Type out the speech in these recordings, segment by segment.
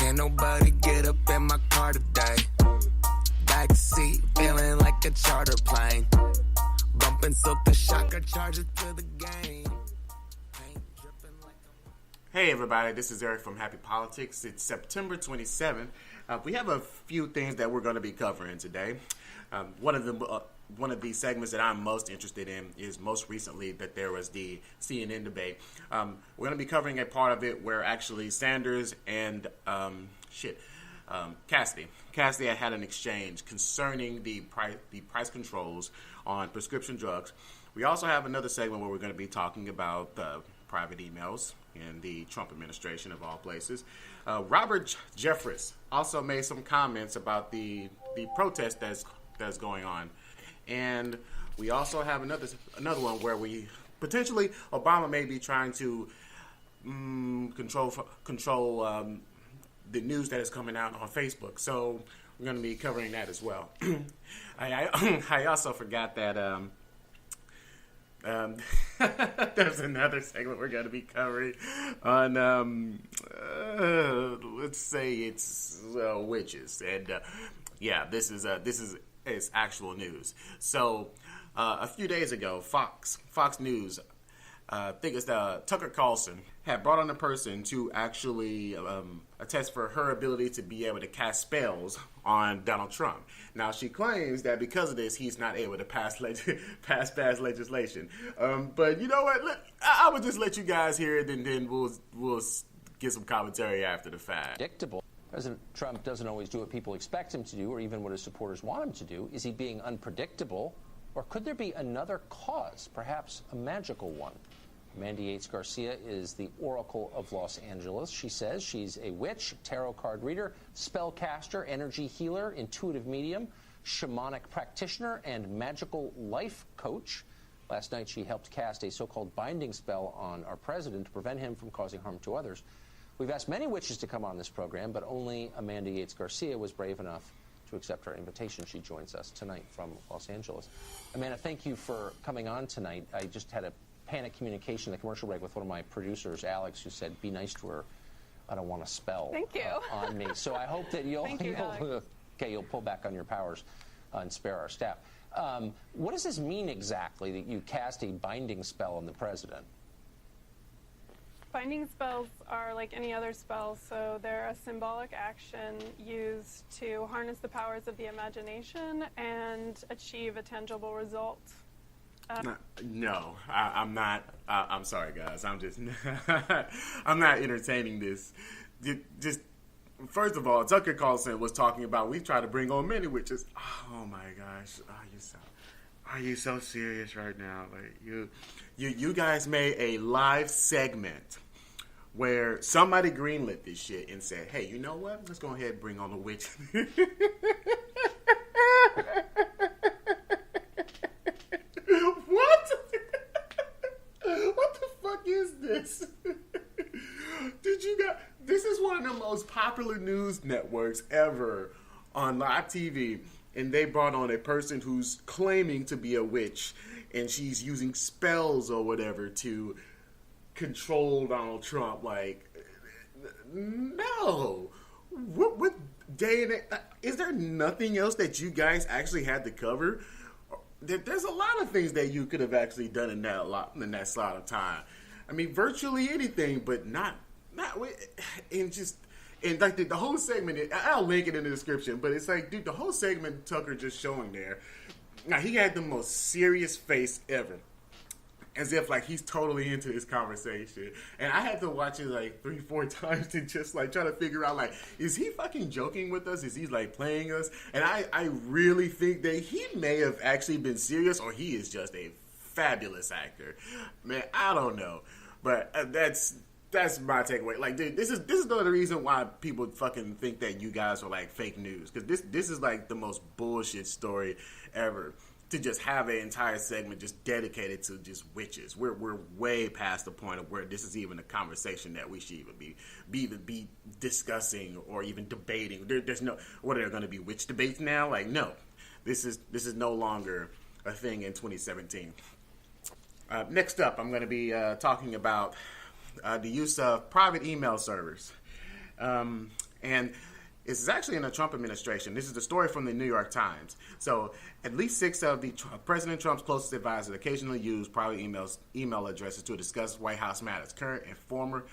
Can't nobody get up in my car today. Backseat, feeling like a charter plane. Bumping Silk the Shocker, charge it to the game. Hey everybody, this is Eric from Happy Politics. It's September 27th. We have a few things that we're going to be covering today. One of the segments that I'm most interested in is most recently that there was the CNN debate. We're going to be covering a part of it where actually Sanders and Cassidy had an exchange concerning the price controls on prescription drugs. We also have another segment where we're going to be talking about the private emails in the Trump administration of all places. Robert Jeffress also made some comments about the protest that's going on. And we also have another one where we potentially Obama may be trying to control the news that is coming out on Facebook. So we're going to be covering that as well. I also forgot that there's another segment we're going to be covering on let's say it's witches, and this is actual news. So a few days ago, Fox News, I think it's Tucker Carlson, had brought on a person to actually attest for her ability to be able to cast spells on Donald Trump. Now, she claims that because of this, he's not able to pass legislation. But you know what? I would just let you guys hear it, and then we'll get some commentary after the fact. Predictable. President Trump doesn't always do what people expect him to do, or even what his supporters want him to do. Is he being unpredictable? Or could there be another cause, perhaps a magical one? Amanda Yates Garcia is the Oracle of Los Angeles. She says she's a witch, tarot card reader, spellcaster, energy healer, intuitive medium, shamanic practitioner, and magical life coach. Last night she helped cast a so-called binding spell on our president to prevent him from causing harm to others. We've asked many witches to come on this program, but only Amanda Yates Garcia was brave enough to accept our invitation. She joins us tonight from Los Angeles. Amanda, thank you for coming on tonight. I just had a panic communication, the commercial break, with one of my producers, Alex, who said, be nice to her. I don't want to spell on me. So I hope that you'll pull back on your powers and spare our staff. What does this mean exactly, that you cast a binding spell on the president? Binding spells are like any other spell, so they're a symbolic action used to harness the powers of the imagination and achieve a tangible result. No, I'm not. I'm sorry, guys. I'm just. I'm not entertaining this. Just first of all, Tucker Carlson was talking about we try to bring on many witches. Oh my gosh, are you so serious right now? Like you guys made a live segment where somebody greenlit this shit and said, "Hey, you know what? Let's go ahead and bring on the witch." This is one of the most popular news networks ever on live TV, and they brought on a person who's claiming to be a witch, and she's using spells or whatever to control Donald Trump. Like, no. What day and is there nothing else that you guys actually had to cover? There's a lot of things that you could have actually done in that slot of time. I mean, virtually anything, but not and like the whole segment. I'll link it in the description, but it's like, dude, the whole segment Tucker just showing there. Now he had the most serious face ever, as if like he's totally into this conversation, and I had to watch it like 3-4 times to just like try to figure out, like, is he fucking joking with us? Is he like playing us? And I really think that he may have actually been serious, or he is just a fabulous actor. Man, I don't know, but that's my takeaway. Like, dude, this is the reason why people fucking think that you guys are like fake news, because this is like the most bullshit story ever. To just have an entire segment just dedicated to just witches. We're way past the point of where this is even a conversation that we should even be discussing or even debating. There's no, what are there going to be witch debates now? Like, no, this is no longer a thing in 2017. Next up, I'm going to be talking about the use of private email servers. And And this is actually in the Trump administration. This is the story from the New York Times. So at least 6 of President Trump's closest advisors occasionally use private email addresses to discuss White House matters. Current and former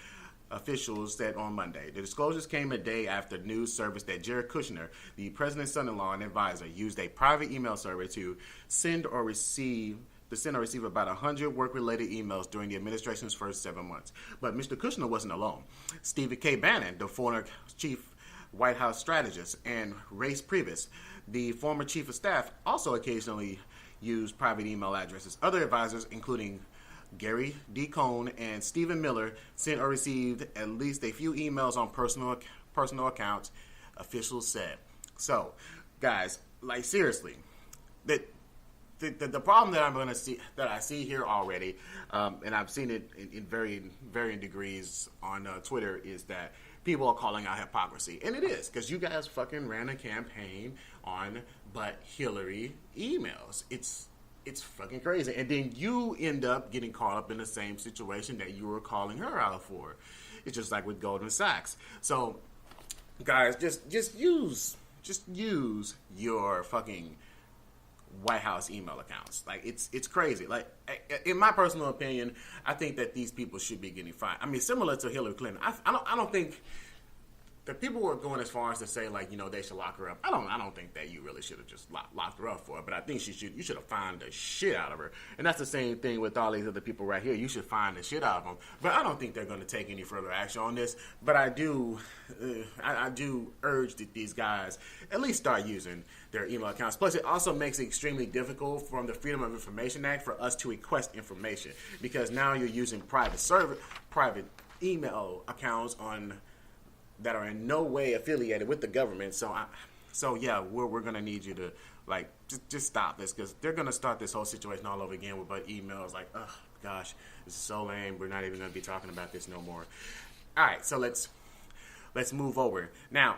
officials said on Monday. The disclosures came a day after news service that Jared Kushner, the president's son-in-law and advisor, used a private email server to send or receive about 100 work-related emails during the administration's first 7 months. But Mr. Kushner wasn't alone. Stephen K. Bannon, the former chief White House strategist, and Reince Priebus, the former chief of staff, also occasionally used private email addresses. Other advisors, including Gary D. Cohn and Stephen Miller, sent or received at least a few emails on personal accounts, officials said. So, guys, like seriously, the problem that I see here already, and I've seen it in varying degrees on Twitter, is that people are calling out hypocrisy. And it is, because you guys fucking ran a campaign on but Hillary emails. It's fucking crazy. And then you end up getting caught up in the same situation that you were calling her out for. It's just like with Goldman Sachs. So, guys, just use your fucking White House email accounts. Like, it's crazy. Like, in my personal opinion, I think that these people should be getting fined. I mean, similar to Hillary Clinton. I don't think that people were going as far as to say, like, they should lock her up. I don't think that you really should have just locked her up for it. But I think you should have fined the shit out of her. And that's the same thing with all these other people right here. You should fine the shit out of them. But I don't think they're going to take any further action on this. But I do urge that these guys at least start using their email accounts. Plus, it also makes it extremely difficult from the Freedom of Information Act for us to request information, because now you're using private email accounts that are in no way affiliated with the government. So yeah, we're gonna need you to just stop this, because they're gonna start this whole situation all over again with emails like, oh gosh, this is so lame. We're not even gonna be talking about this no more. All right, so let's move over now.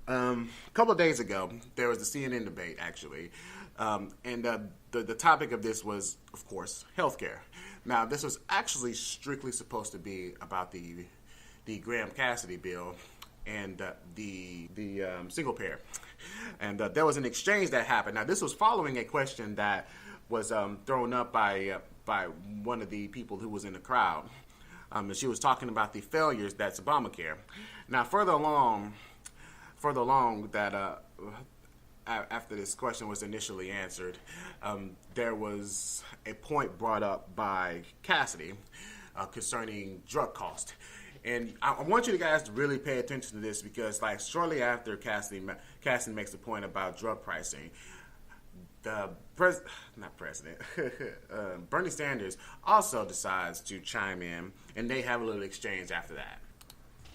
A couple of days ago, there was the CNN debate, actually, and the topic of this was, of course, healthcare. Now, this was actually strictly supposed to be about the Graham Cassidy bill and the single payer, and there was an exchange that happened. Now, this was following a question that was thrown up by one of the people who was in the crowd. And she was talking about the failures that's Obamacare. Now, further along that after this question was initially answered, there was a point brought up by Cassidy concerning drug cost. And I want you guys to really pay attention to this, because shortly after Cassidy makes the point about drug pricing, Bernie Sanders also decides to chime in, and they have a little exchange after that.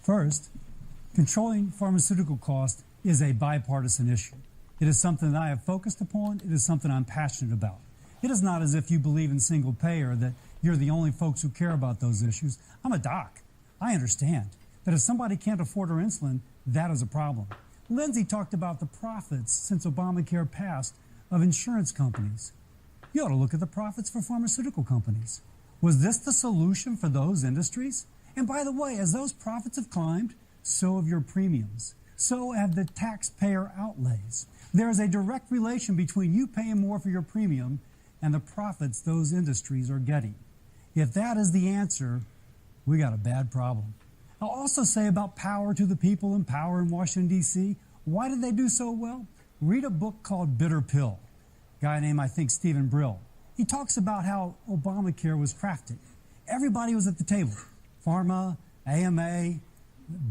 First, controlling pharmaceutical cost is a bipartisan issue. It is something that I have focused upon. It is something I'm passionate about. It is not as if you believe in single payer that you're the only folks who care about those issues. I'm a doc. I understand that if somebody can't afford her insulin, that is a problem. Lindsay talked about the profits since Obamacare passed of insurance companies. You ought to look at the profits for pharmaceutical companies. Was this the solution for those industries? And by the way, as those profits have climbed, so have your premiums. So have the taxpayer outlays. There is a direct relation between you paying more for your premium and the profits those industries are getting. If that is the answer, we got a bad problem. I'll also say about power to the people and power in Washington, D.C. Why did they do so well? Read a book called Bitter Pill. A guy named, I think, Stephen Brill. He talks about how Obamacare was crafted. Everybody was at the table. Pharma, AMA,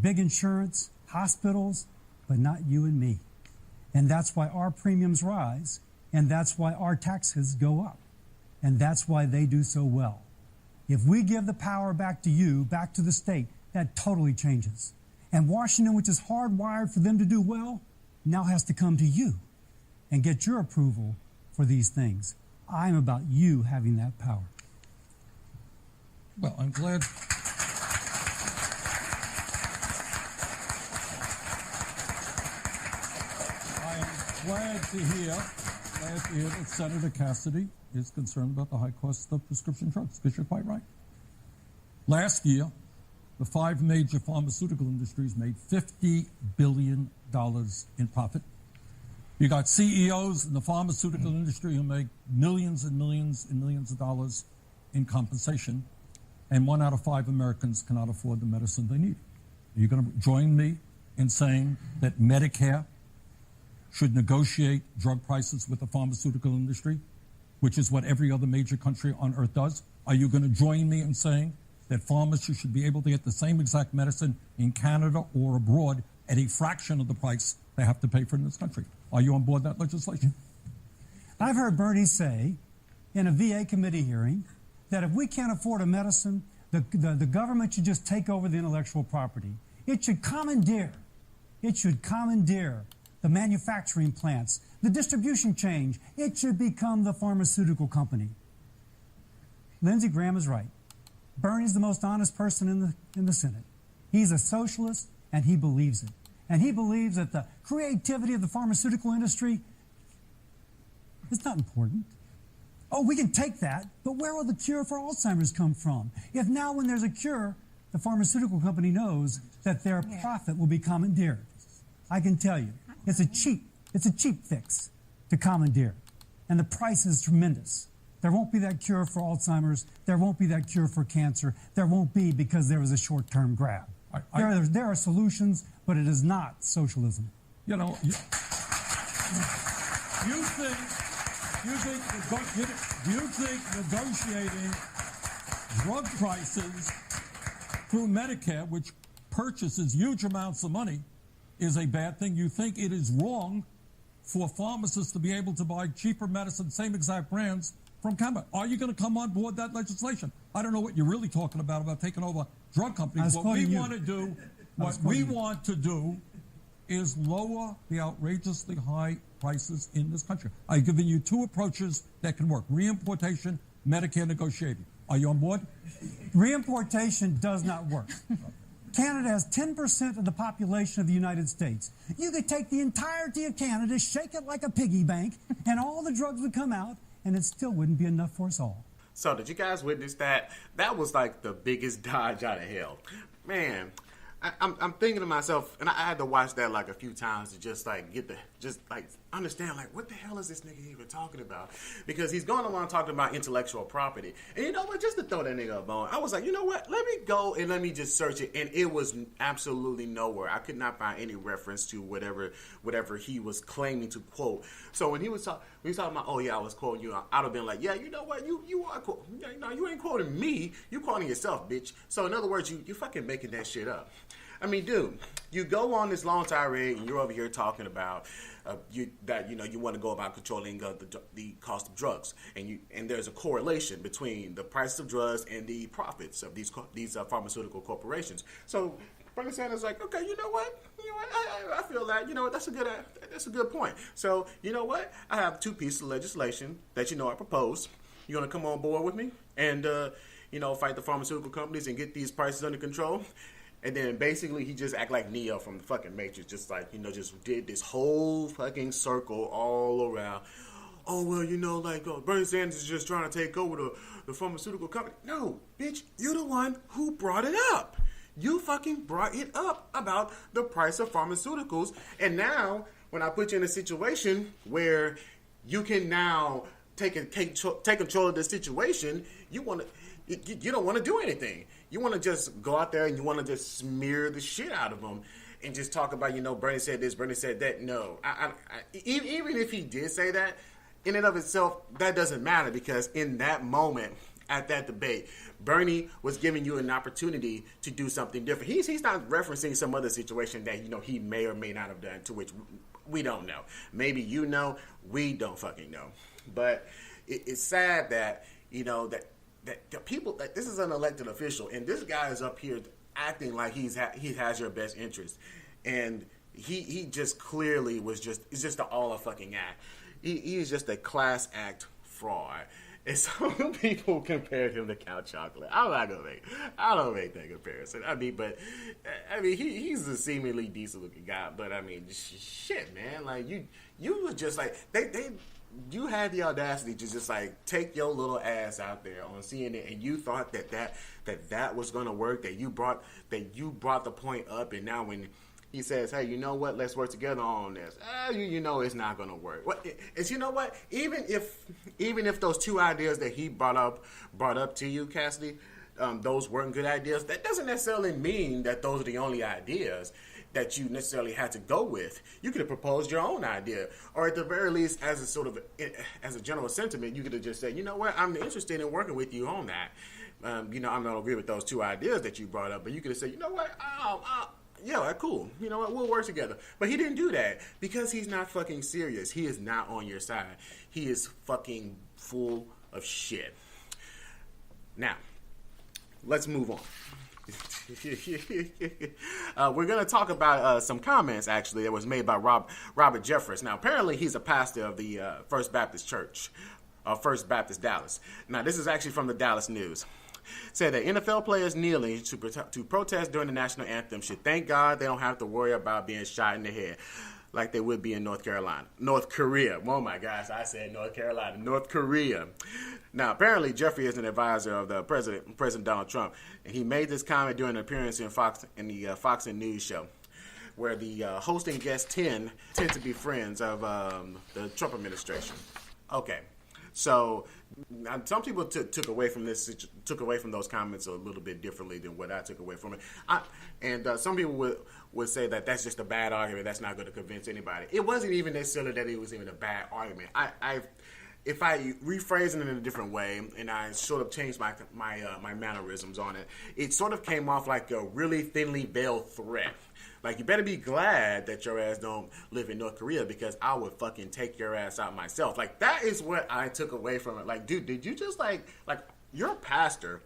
big insurance, hospitals, but not you and me. And that's why our premiums rise, and that's why our taxes go up, and that's why they do so well. If we give the power back to you, back to the state, that totally changes. And Washington, which is hardwired for them to do well, now has to come to you and get your approval for these things. I'm about you having that power. Well, I'm glad. I am glad to hear that Senator Cassidy is concerned about the high cost of prescription drugs, because you're quite right. Last year, the 5 major pharmaceutical industries made $50 billion in profit. You got CEOs in the pharmaceutical industry who make millions and millions and millions of dollars in compensation, and 1 out of 5 Americans cannot afford the medicine they need. Are you going to join me in saying that Medicare should negotiate drug prices with the pharmaceutical industry, which is what every other major country on earth does? Are you going to join me in saying that pharmacists should be able to get the same exact medicine in Canada or abroad at a fraction of the price they have to pay for in this country? Are you on board that legislation? I've heard Bernie say in a VA committee hearing that if we can't afford a medicine, the government should just take over the intellectual property. It should commandeer the manufacturing plants, the distribution chain. It should become the pharmaceutical company. Lindsey Graham is right. Bernie's the most honest person in the Senate. He's a socialist, and he believes it. And he believes that the creativity of the pharmaceutical industry is not important. Oh, we can take that, but where will the cure for Alzheimer's come from? If now when there's a cure, the pharmaceutical company knows that their profit will be commandeered. I can tell you, it's a cheap fix to commandeer. And the price is tremendous. There won't be that cure for Alzheimer's. There won't be that cure for cancer. There won't be because there was a short-term grab. There are solutions, but it is not socialism. You know, do you think negotiating drug prices through Medicare, which purchases huge amounts of money, is a bad thing? You think it is wrong for pharmacists to be able to buy cheaper medicine, same exact brands, from Canada? Are you going to come on board that legislation? I don't know what you're really talking about taking over drug companies. What we want to do is lower the outrageously high prices in this country. I've given you 2 approaches that can work: reimportation, Medicare negotiating. Are you on board? Reimportation does not work. Canada has 10% of the population of the United States. You could take the entirety of Canada, shake it like a piggy bank, and all the drugs would come out, and it still wouldn't be enough for us all. So did you guys witness that? That was like the biggest dodge out of hell. Man, I'm thinking to myself, and I had to watch that like a few times to just like understand like what the hell is this nigga even talking about? Because he's going along talking about intellectual property. And you know what? Just to throw that nigga up on, I was like, you know what? Let me go and let me just search it, and it was absolutely nowhere. I could not find any reference to whatever he was claiming to quote. So when he was talking about, oh yeah, I was quoting you, I'd have been like, yeah, you know what? You are quoting. No, you ain't quoting me. You quoting yourself, bitch. So in other words, you fucking making that shit up. I mean, dude, you go on this long tirade and you're over here talking about you want to go about controlling the cost of drugs, and there's a correlation between the price of drugs and the profits of these pharmaceutical corporations. So Bernie Sanders is like, okay, you know what? I feel that. You know what? That's a good point. So you know what? I have 2 pieces of legislation that I propose. You gonna come on board with me and fight the pharmaceutical companies and get these prices under control? And then basically he just act like Neo from the fucking Matrix, just like, just did this whole fucking circle all around. Oh, well, Bernie Sanders is just trying to take over the pharmaceutical company. No, bitch, you're the one who brought it up. You fucking brought it up about the price of pharmaceuticals. And now, when I put you in a situation where you can now take control of the situation, you don't want to do anything. You want to just go out there and you want to just smear the shit out of them and just talk about, Bernie said this, Bernie said that. No, even if he did say that, in and of itself, that doesn't matter, because in that moment, at that debate, Bernie was giving you an opportunity to do something different. He's not referencing some other situation that, he may or may not have done, to which we don't know. Maybe we don't fucking know. But it's sad that, that the people, that this is an elected official, and this guy is up here acting like he has your best interest, and he just clearly it's just all a fucking act. He is just a class act fraud. And some people compared him to Count Chocolate. I don't make that comparison. He's a seemingly decent looking guy, but shit, man, like you were just like they you had the audacity to just like take your little ass out there on CNN, and you thought that was gonna work. That you brought the point up, and now when he says, "Hey, you know what? Let's work together on this." You know it's not gonna work. You know what? Even if those two ideas that he brought up to you, Cassidy, those weren't good ideas. That doesn't necessarily mean that those are the only ideas that you necessarily had to go with. You could have proposed your own idea, or at the very least, as a general sentiment, you could have just said, "You know what? I'm interested in working with you on that. I'm not agree with those two ideas that you brought up." But you could have said, "You know what? Yeah, cool. You know what? We'll work together." But he didn't do that because he's not fucking serious. He is not on your side. He is fucking full of shit. Now, let's move on. We're going to talk about some comments, actually, that was made by Robert Jeffress. Now, apparently, he's a pastor of the First Baptist Church, First Baptist Dallas. Now, this is actually from the Dallas News. Said that NFL players kneeling to protest during the national anthem should thank God they don't have to worry about being shot in the head like they would be in North Korea. Oh my gosh, I said North Carolina, North Korea. Now, apparently, Jeffrey is an advisor of the President Donald Trump, and he made this comment during an appearance in the Fox and News show, where the host and guest tend to be friends of the Trump administration. Okay, so some people took away from those comments a little bit differently than what I took away from it. Some people would say that that's just a bad argument. That's not going to convince anybody. It wasn't even necessarily that it was even a bad argument. If I rephrase it in a different way and I sort of changed my mannerisms on it, it sort of came off like a really thinly veiled threat. Like, you better be glad that your ass don't live in North Korea, because I would fucking take your ass out myself. Like, that is what I took away from it. Like, dude, did you just like you're a pastor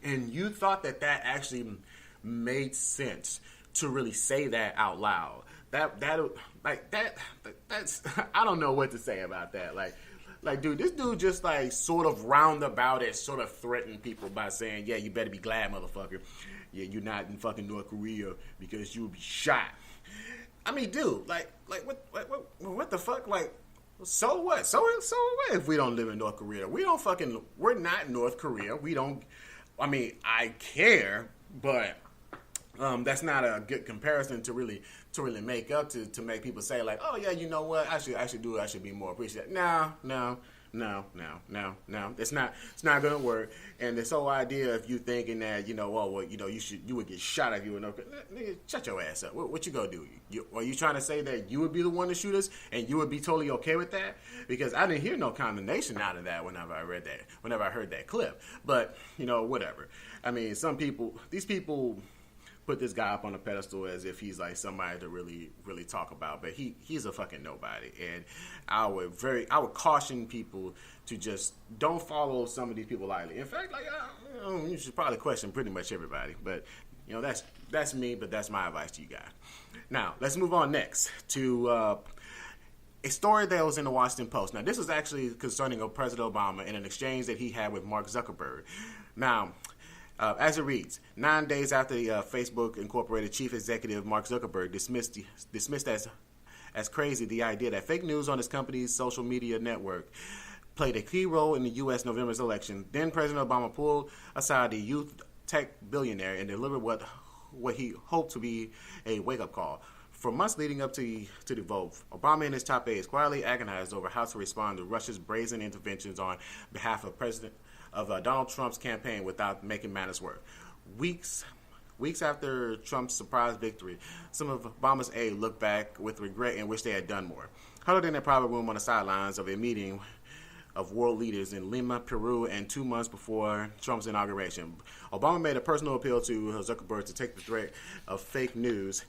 and you thought that actually made sense to really say that out loud? That's I don't know what to say about that. Like, dude, this dude just like sort of roundabout it, sort of threatened people by saying, "Yeah, you better be glad, motherfucker. Yeah, you're not in fucking North Korea because you'll be shot." I mean, dude, like what the fuck? Like, so what? So what if we don't live in North Korea? We're not North Korea. We don't. I mean, I care, but that's not a good comparison to really make up to make people say like, "Oh yeah, you know what? I should do it. I should be more appreciative." No. It's not gonna work. And this whole idea of you thinking that, you would get shot if you were nigga, shut your ass up. What you gonna do? Are you trying to say that you would be the one to shoot us and you would be totally okay with that? Because I didn't hear no condemnation out of that whenever I heard that clip. But whatever. I mean, these people put this guy up on a pedestal as if he's like somebody to really, really talk about, but he's a fucking nobody. And I would caution people to just don't follow some of these people lightly. In fact, you should probably question pretty much everybody. But that's me. But that's my advice to you guys. Now let's move on next to a story that was in the Washington Post. Now this is actually concerning President Obama in an exchange that he had with Mark Zuckerberg. Now, as it reads, 9 days after Facebook Incorporated chief executive Mark Zuckerberg dismissed as crazy the idea that fake news on his company's social media network played a key role in the U.S. November's election, then President Obama pulled aside the youth tech billionaire and delivered what he hoped to be a wake-up call. For months leading up to the vote, Obama and his top aides quietly agonized over how to respond to Russia's brazen interventions on behalf of Donald Trump's campaign without making matters worse. Weeks after Trump's surprise victory, some of Obama's aides looked back with regret and wished they had done more. Huddled in a private room on the sidelines of a meeting of world leaders in Lima, Peru, and 2 months before Trump's inauguration, Obama made a personal appeal to Zuckerberg to take the threat of fake news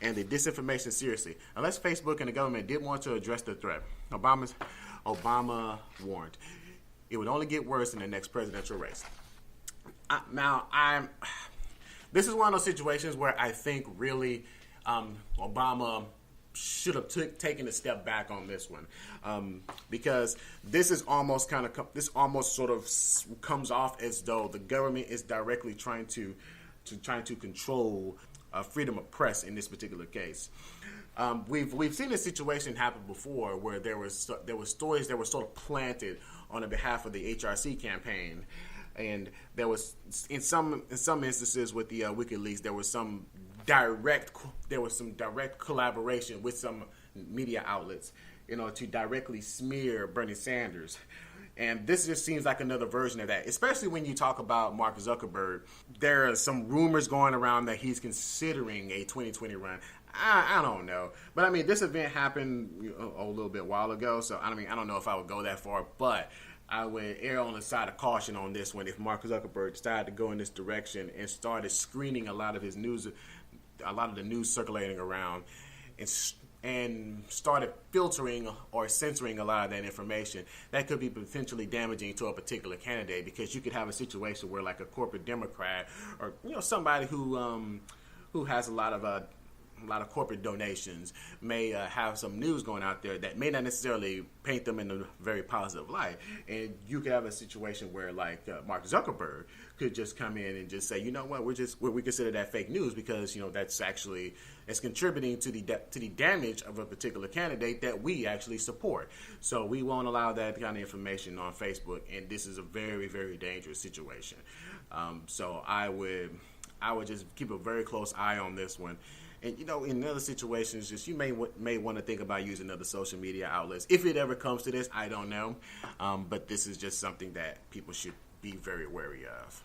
and the disinformation seriously. Unless Facebook and the government did want to address the threat, Obama warned, it would only get worse in the next presidential race. This is one of those situations where I think really Obama should have taken a step back on this one, because this almost sort of comes off as though the government is directly trying to control freedom of press in this particular case. We've seen this situation happen before, where there was stories that were sort of planted on the behalf of the HRC campaign, and there was in some instances with the WikiLeaks there was some direct collaboration with some media outlets, to directly smear Bernie Sanders. And this just seems like another version of that, especially when you talk about Mark Zuckerberg. There are some rumors going around that he's considering a 2020 run. I don't know. But, I mean, this event happened a little bit while ago, so, I don't know if I would go that far, but I would err on the side of caution on this one if Mark Zuckerberg decided to go in this direction and started screening a lot of the news circulating around, and started filtering or censoring a lot of that information. That could be potentially damaging to a particular candidate, because you could have a situation where, like, a corporate Democrat or somebody who has a lot of corporate donations may have some news going out there that may not necessarily paint them in a very positive light. And you could have a situation where, like, Mark Zuckerberg could just come in and just say, you know what, we consider that fake news because, it's contributing to the damage of a particular candidate that we actually support. So we won't allow that kind of information on Facebook, and this is a very, very dangerous situation. So I would just keep a very close eye on this one. And, in other situations, just you may want to think about using other social media outlets. If it ever comes to this, I don't know. But this is just something that people should be very wary of.